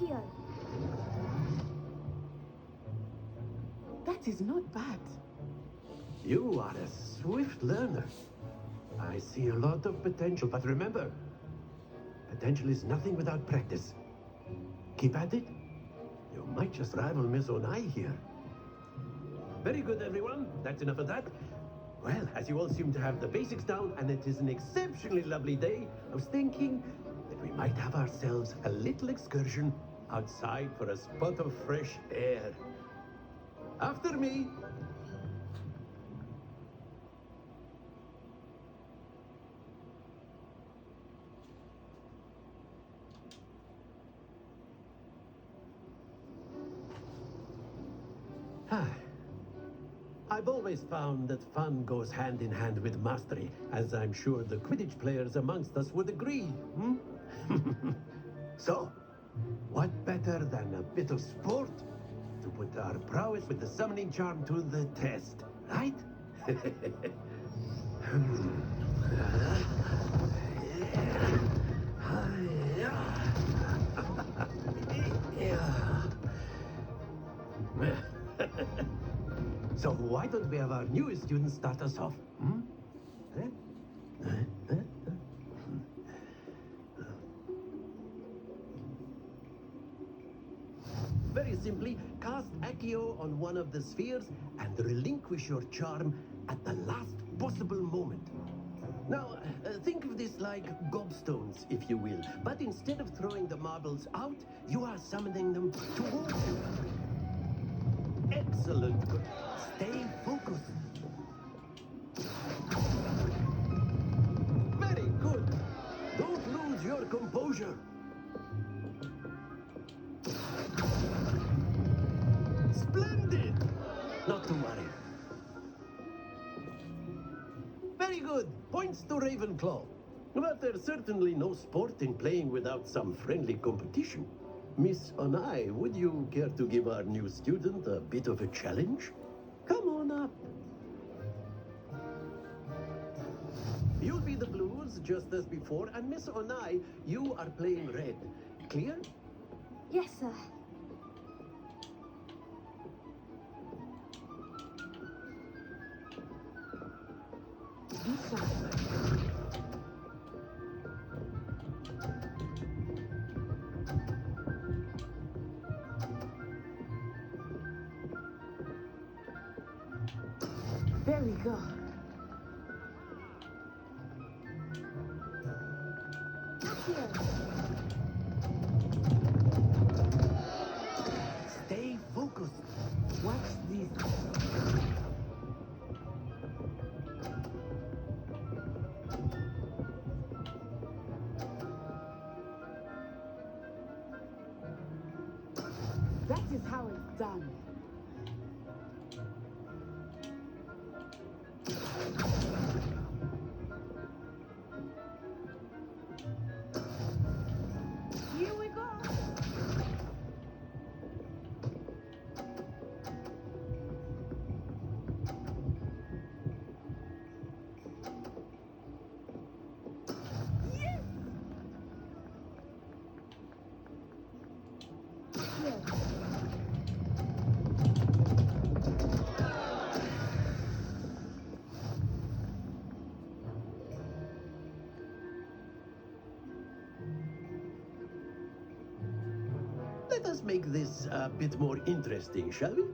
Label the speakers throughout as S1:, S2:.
S1: Accio.
S2: That is not bad.
S3: You are a swift learner. I see a lot of potential, but remember, potential is nothing without practice. Keep at it. You might just rival Miss Onai here. Very good, everyone. That's enough of that. Well, as you all seem to have the basics down, and it is an exceptionally lovely day, I was thinking that we might have ourselves a little excursion outside for a spot of fresh air. After me. I've always found that fun goes hand in hand with mastery, as I'm sure the Quidditch players amongst us would agree. Hmm? So, what better than a bit of sport to put our prowess with the summoning charm to the test, right? So why don't we have our newest student start us off? Hmm? Very simply, cast Accio on one of the spheres and relinquish your charm at the last possible moment. Now, think of this like gobstones, if you will, but instead of throwing the marbles out, you are summoning them towards you. Excellent. Stay focused. Very good. Don't lose your composure. Splendid. Not to worry. Very good. Points to Ravenclaw. But there's certainly no sport in playing without some friendly competition. Miss Onai, would you care to give our new student a bit of a challenge? Come on up. You'll be the blues, just as before, and Miss Onai, you are playing red. Clear?
S1: Yes, sir.
S2: There we go.
S1: Accio.
S3: Stay focused.
S2: Watch this. That is how it's done. Here we go. Yes!
S1: Accio.
S3: Let us make this a bit more interesting, shall we?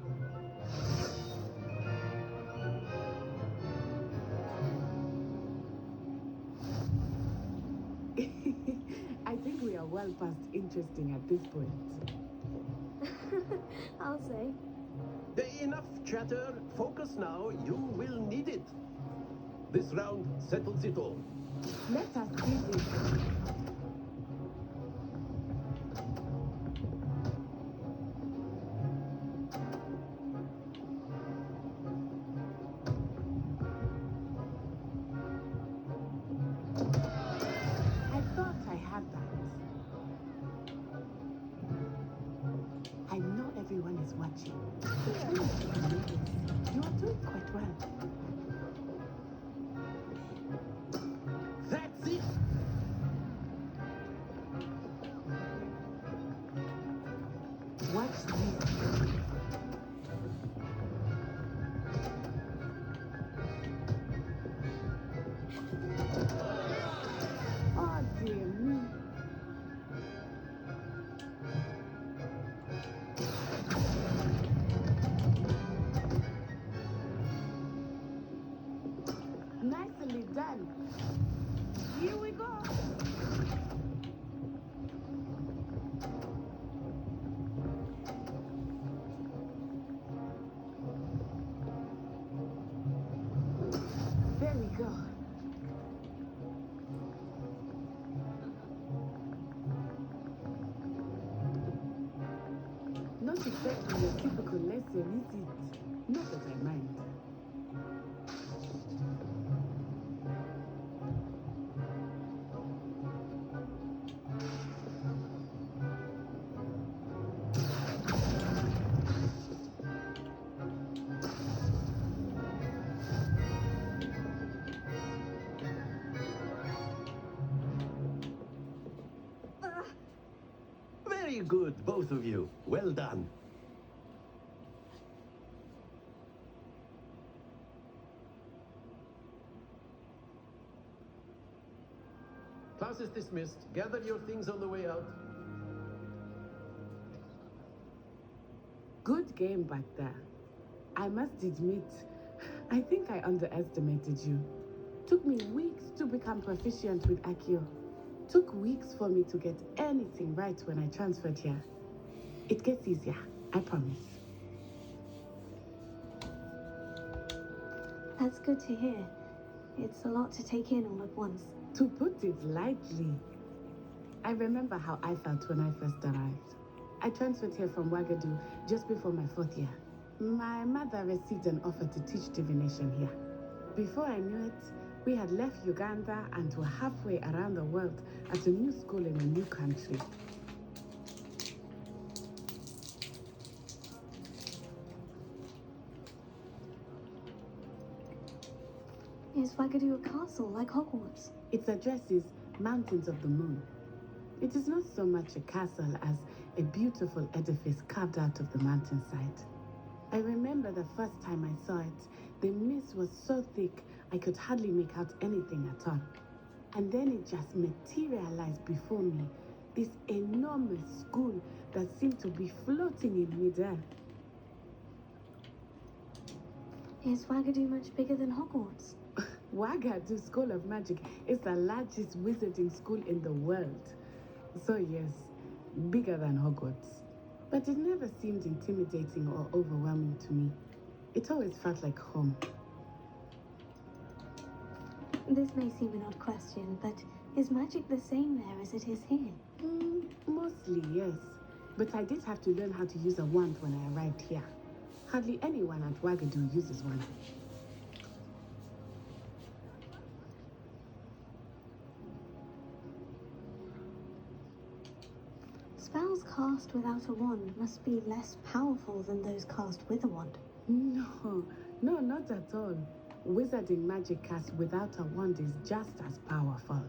S2: I think we are well past interesting at this point.
S1: I'll say.
S3: Enough chatter. Focus now. You will need it. This round settles it all.
S2: Let us do this. I thought I had that. I know everyone is watching. The truth is, you are doing quite well.
S3: That's it.
S2: one. Here we go. There we go. Not exactly your typical lesson, is it? Not that I mind.
S3: Very good, both of you. Well done. Class is dismissed. Gather your things on the way out.
S2: Good game back there. I must admit, I think I underestimated you. Took me weeks to become proficient with Accio. Took weeks for me to get anything right when I transferred here. It gets easier, I promise.
S1: That's good to hear. It's a lot to take in all at once.
S2: To put it lightly, I remember how I felt when I first arrived. I transferred here from Ouagadougou just before my 4th year. My mother received an offer to teach divination here. Before I knew it, we had left Uganda and were halfway around the world at a new school in a new country.
S1: Is Ouagadougou a castle like Hogwarts?
S2: Its address is Mountains of the Moon. It is not so much a castle as a beautiful edifice carved out of the mountainside. I remember the first time I saw it, the mist was so thick I could hardly make out anything at all. And then it just materialized before me, this enormous school that seemed to be floating in midair.
S1: Is Ouagadougou much bigger than Hogwarts?
S2: Ouagadougou School of Magic is the largest wizarding school in the world. So yes, bigger than Hogwarts. But it never seemed intimidating or overwhelming to me. It always felt like home.
S1: This may seem an odd question, but is magic the same there as it is here?
S2: Mostly, yes. But I did have to learn how to use a wand when I arrived here. Hardly anyone at Ouagadougou uses one.
S1: Spells cast without a wand must be less powerful than those cast with a wand.
S2: No, not at all. Wizarding magic cast without a wand is just as powerful.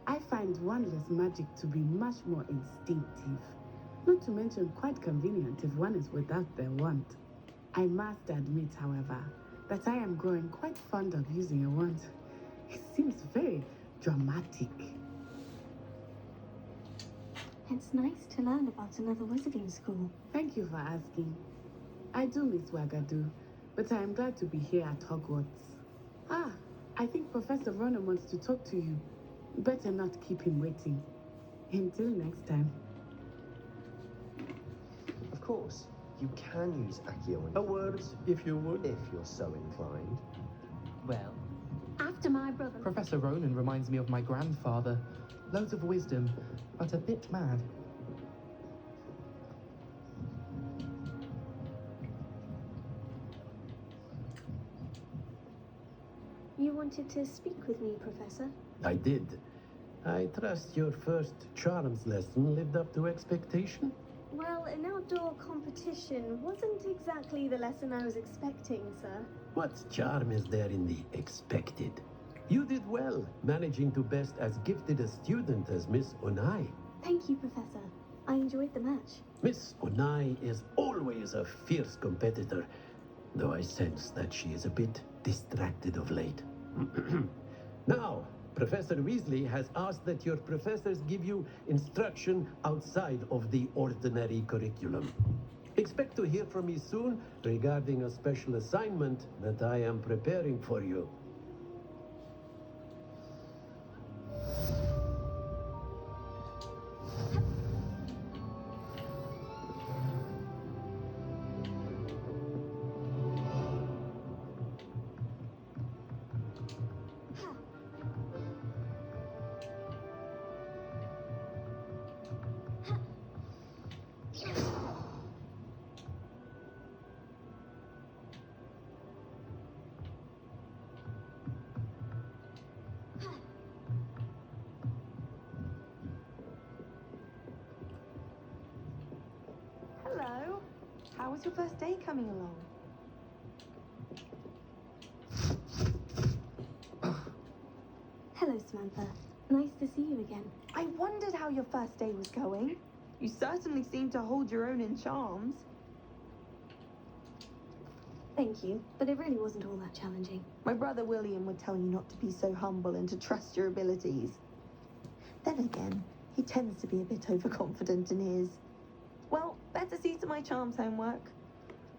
S2: I find wandless magic to be much more instinctive. Not to mention quite convenient if one is without their wand. I must admit, however, that I am growing quite fond of using a wand. It seems very dramatic.
S1: It's nice to learn about another wizarding school.
S2: Thank you for asking. I do miss Ouagadougou, but I am glad to be here at Hogwarts. Ah, I think Professor Ronan wants to talk to you. Better not keep him waiting. Until next time.
S4: Of course, you can use Accio
S3: A word, if you would.
S4: if you're so inclined.
S5: Well,
S1: After my brother.
S5: Professor Ronan reminds me of my grandfather. Loads of wisdom, but a bit mad.
S1: You wanted to speak with me, Professor?
S3: I did. I trust your first charms lesson lived up to expectation.
S1: Well, an outdoor competition wasn't exactly the lesson I was expecting, sir.
S3: What charm is there in the expected? You did well, managing to best as gifted a student as Miss Onai.
S1: Thank you, Professor. I enjoyed the match.
S3: Miss Onai is always a fierce competitor, though I sense that she is a bit distracted of late. Now, Professor Weasley has asked that your professors give you instruction outside of the ordinary curriculum. Expect to hear from me soon regarding a special assignment that I am preparing for you.
S6: How's your first day coming along?
S1: Hello, Samantha. Nice to see you again.
S6: I wondered how your first day was going. You certainly seem to hold your own in charms.
S1: Thank you, but it really wasn't all that challenging.
S6: My brother William would tell you not to be so humble and to trust your abilities. Then again, he tends to be a bit overconfident in his. Well, better see to my charms homework.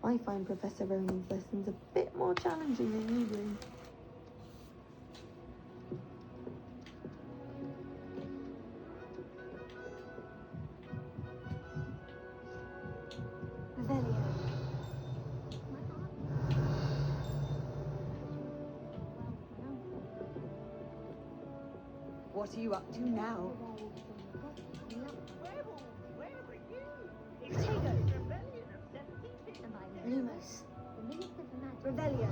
S6: I find Professor Ronan's lessons a bit more challenging than you do.
S1: Revelio.
S6: What are you up to now?
S1: Lumos. Revelio.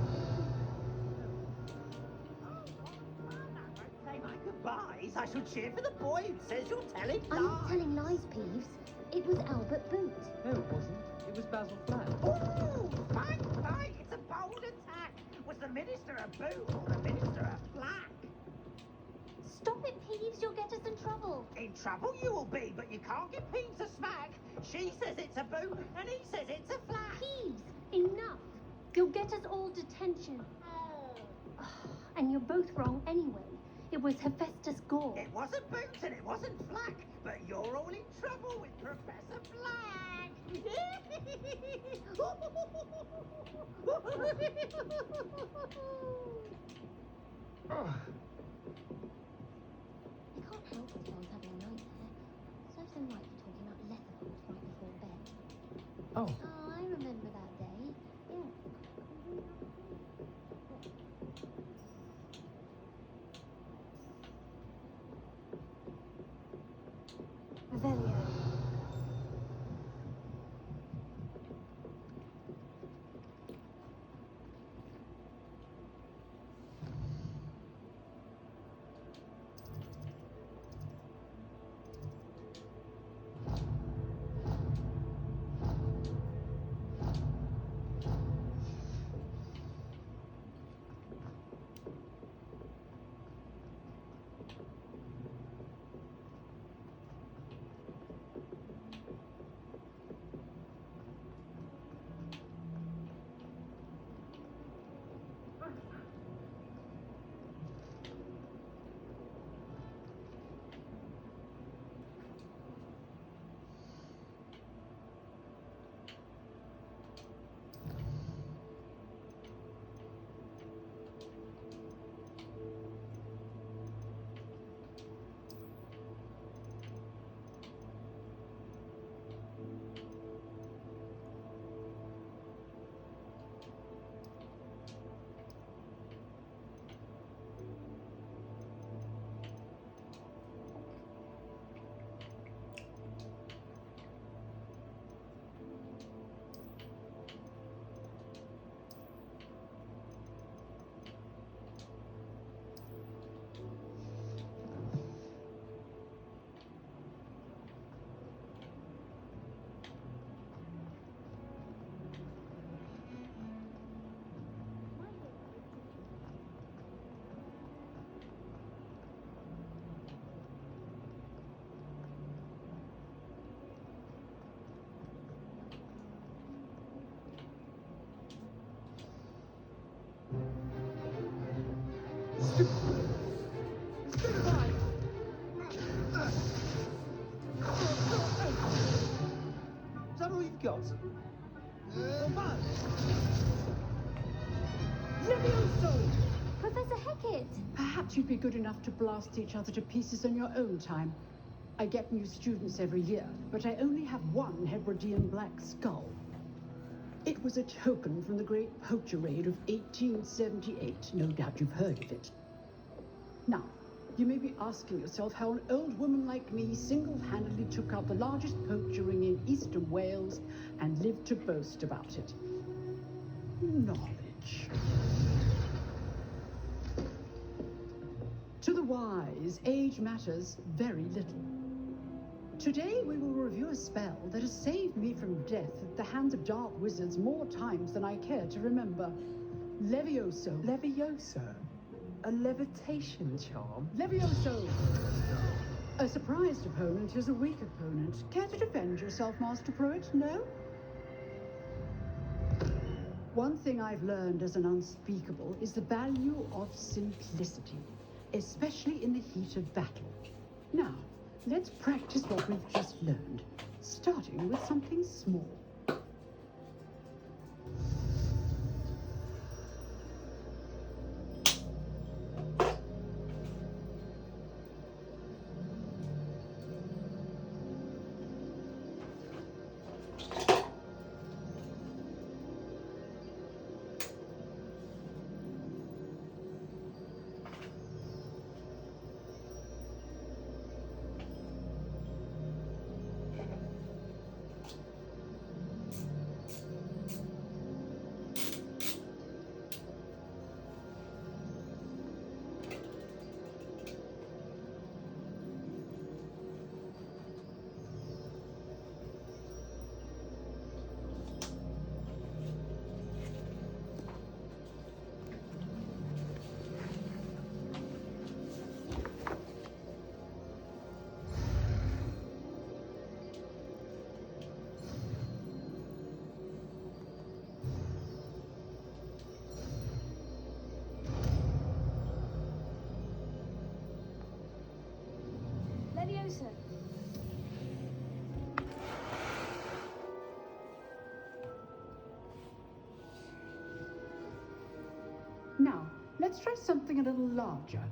S7: Say my goodbyes. I shall cheer for the boy who says you're telling
S8: I'm
S7: lies.
S8: not telling lies, Peeves. It was Albert Boot.
S5: No, it wasn't. It was Basil Flack.
S7: Ooh, fight, fight. It's a bold attack. Was the minister a boot or the minister a flack?
S8: Stop it, Peeves. You'll get us in trouble.
S7: In trouble you will be, but you can't give Peeves a smack. She says it's a boot and he says it's a flack.
S8: Peeves, enough. You'll get us all detention. And you're both wrong anyway. It was Hephaestus Gore.
S7: It wasn't boot and it wasn't flack, but you're all in trouble with Professor Flack.
S8: They can't help themselves having a nightmare. Serves them right for talking about leather boots right before bed.
S5: Oh,
S8: Oh, I remember that day. Yeah.
S1: Revelio.
S7: Is that all you've got?
S8: Professor Hecat!
S9: Perhaps you'd be good enough to blast each other to pieces on your own time. I get new students every year, but I only have one Hebridean black skull. It was a token from the great poacher raid of 1878. No doubt you've heard of it. Now, you may be asking yourself how an old woman like me single-handedly took out the largest poacher ring in eastern Wales and lived to boast about it. Knowledge. To the wise, age matters very little. Today we will review a spell that has saved me from death at the hands of dark wizards more times than I care to remember. Levioso.
S4: Levioso? A levitation charm?
S9: Levioso! A surprised opponent is a weak opponent. Care to defend yourself, Master Pruitt? No? One thing I've learned as an unspeakable is the value of simplicity, especially in the heat of battle. Now, let's practice what we've just learned, starting with something small.
S1: Leviosa.
S9: Now, let's try something a little larger.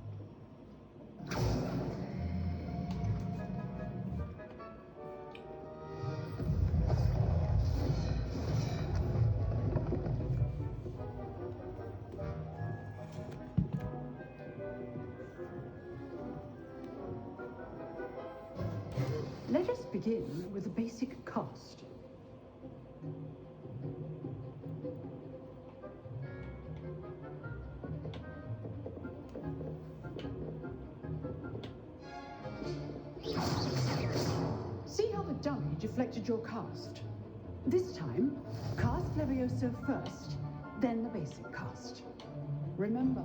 S9: Let us begin with the basic cast. See how the dummy deflected your cast? This time, cast Levioso first, then the basic cast. Remember,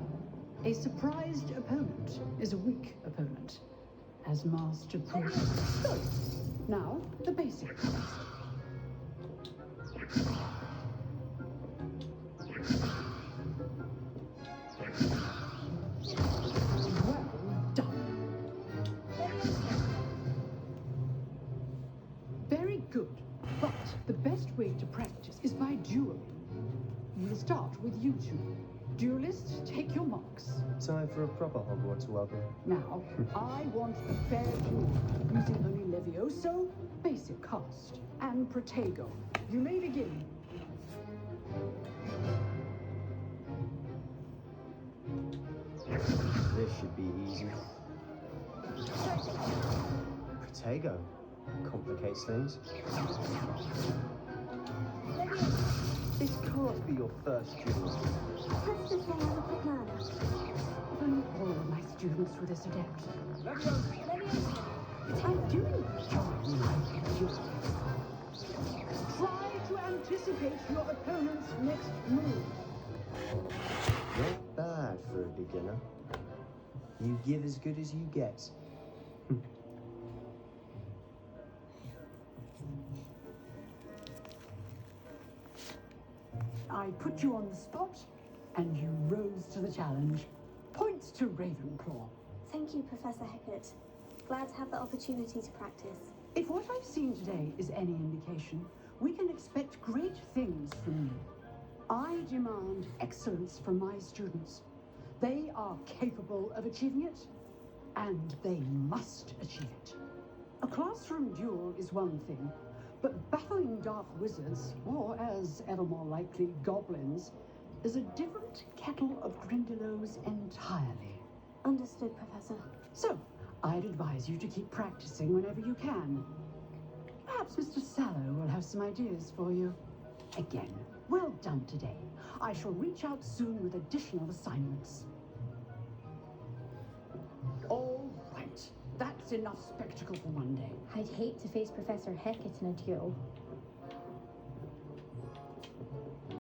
S9: a surprised opponent is a weak opponent, as Master Pruitt. Good. Now, the basic cast. Well done. Very good. But the best way to practice is by dueling. We'll start with you two. Duelists, take your marks.
S4: Time for a proper Hogwarts welcome.
S9: Now, I want a fair duel, using only Levioso, basic cast, and Protego. You may begin.
S4: This should be easy. Protego. Complicates things. This can't be your first duel.
S1: Perhaps this will have a plan.
S9: If only all of my students were this adept.
S1: Leviosa.
S9: I'm doing join my duel. Try to anticipate your opponent's next move.
S4: Not bad for a beginner. You give as good as you get.
S9: I put you on the spot, and you rose to the challenge. Points to Ravenclaw.
S1: Thank you, Professor Hecat. Glad to have the opportunity to practice.
S9: If what I've seen today is any indication, we can expect great things from you. I demand excellence from my students. They are capable of achieving it, and they must achieve it. A classroom duel is one thing, but battling dark wizards, or as ever more likely, goblins, is a different kettle of Grindylows entirely.
S1: Understood, Professor.
S9: So, I'd advise you to keep practicing whenever you can. Perhaps Mr. Sallow will have some ideas for you. Again, well done today. I shall reach out soon with additional assignments. All right, that's Just enough spectacle for one day.
S10: I'd hate to face Professor Hecat in a duel.